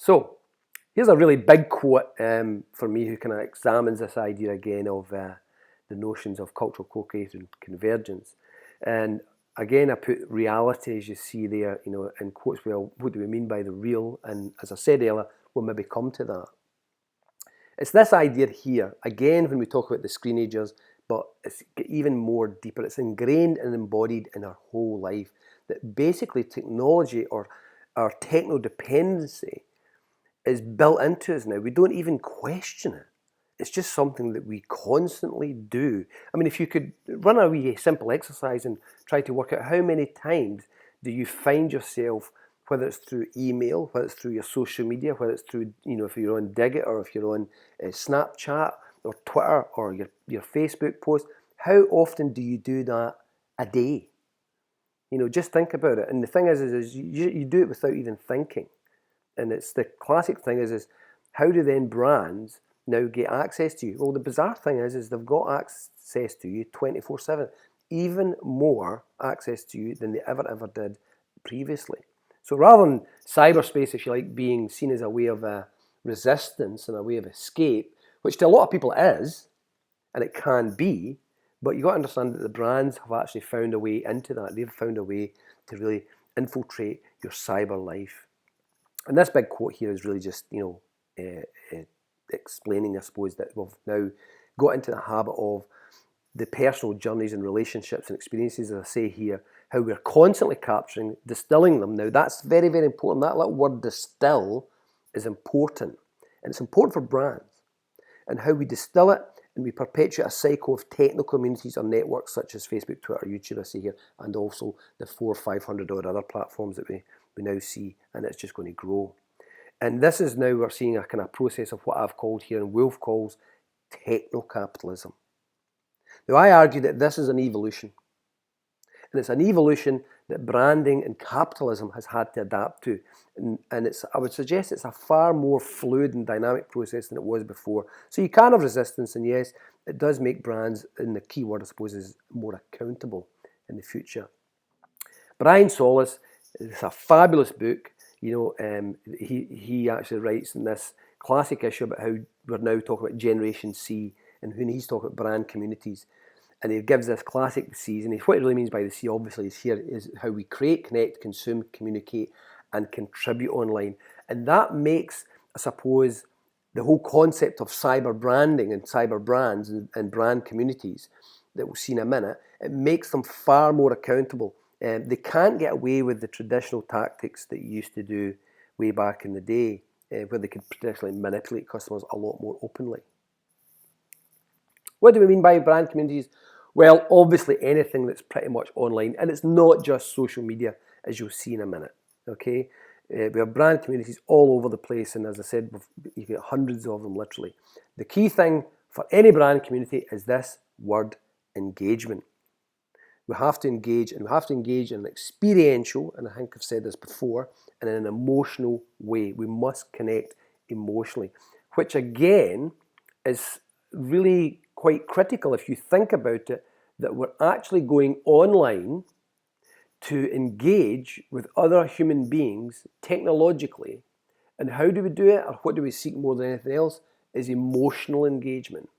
So here's a really big quote for me who kind of examines this idea again of the notions of cultural co-creation and convergence. And again, I put reality, as you see there, in quotes. Well, what do we mean by the real? And as I said earlier, we'll maybe come to that. It's this idea here, again, when we talk about the screenagers, but it's even more deeper. It's ingrained and embodied in our whole life, that basically technology or our techno-dependency is built into us now. We don't even question it. It's just something that we constantly do. I mean, if you could run a wee simple exercise and try to work out how many times do you find yourself, whether it's through email, whether it's through your social media, whether it's through, if you're on Digit or if you're on Snapchat or Twitter or your Facebook post, how often do you do that a day? Just think about it. And the thing is you do it without even thinking. And it's the classic thing is how do then brands now get access to you? Well, the bizarre thing is they've got access to you 24/7, even more access to you than they ever did previously. So rather than cyberspace, if you like, being seen as a way of resistance and a way of escape, which to a lot of people is, and it can be, but you've got to understand that the brands have actually found a way into that. They've found a way to really infiltrate your cyber life. And this big quote here is really just, explaining, I suppose, that we've now got into the habit of the personal journeys and relationships and experiences, as I say here, how we're constantly capturing, distilling them. Now, that's very, very important. That little word distill is important. And it's important for brands. And how we distill it and we perpetuate a cycle of techno communities or networks such as Facebook, Twitter, YouTube, I see here, and also the 400 or 500 odd other platforms that we now see, and it's just going to grow. And this is now we're seeing a kind of process of what I've called here and Wolf calls techno-capitalism. Now, I argue that this is an evolution. And it's an evolution that branding and capitalism has had to adapt to. And I would suggest it's a far more fluid and dynamic process than it was before. So you can have resistance, and yes, it does make brands, and the key word I suppose is more accountable in the future. Brian Solis, it's a fabulous book. He actually writes in this classic issue about how we're now talking about Generation C, and when he's talking about brand communities. And he gives this classic C's, and what he really means by the C, obviously, is how we create, connect, consume, communicate, and contribute online. And that makes, I suppose, the whole concept of cyber branding and cyber brands and brand communities that we'll see in a minute, it makes them far more accountable. They can't get away with the traditional tactics that you used to do way back in the day, where they could potentially manipulate customers a lot more openly. What do we mean by brand communities? Well, obviously anything that's pretty much online, and it's not just social media, as you'll see in a minute, okay? We have brand communities all over the place, and as I said, you get hundreds of them literally. The key thing for any brand community is this word, engagement. We have to engage, and we have to engage in an experiential, and I think I've said this before, and in an emotional way. We must connect emotionally, which again is really quite critical if you think about it, that we're actually going online to engage with other human beings technologically. And how do we do it, or what do we seek more than anything else, is emotional engagement.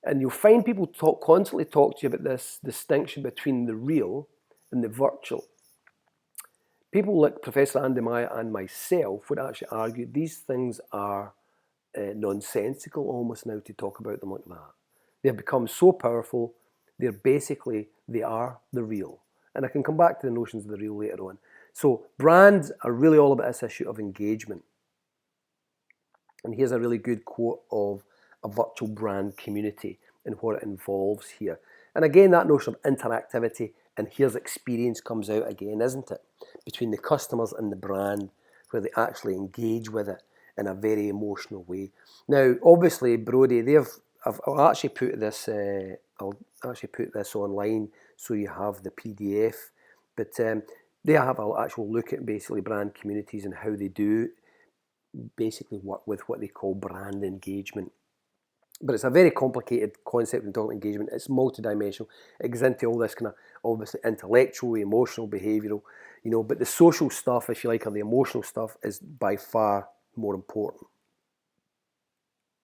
And you'll find people constantly talk to you about this distinction between the real and the virtual. People like Professor Andy Maya and myself would actually argue these things are nonsensical almost now to talk about them like that. They've become so powerful, they are the real. And I can come back to the notions of the real later on. So brands are really all about this issue of engagement. And here's a really good quote of a virtual brand community and what it involves here. And again, that notion of interactivity, and here's experience comes out again, isn't it? Between the customers and the brand, where they actually engage with it in a very emotional way. Now, obviously, Brody, I'll actually put this online so you have the PDF. But they have an actual look at basically brand communities and how they do basically work with what they call brand engagement. But it's a very complicated concept in talking engagement. It's multidimensional. It gets into all this kind of obviously intellectual, emotional, behavioural, but the social stuff, if you like, or the emotional stuff is by far more important.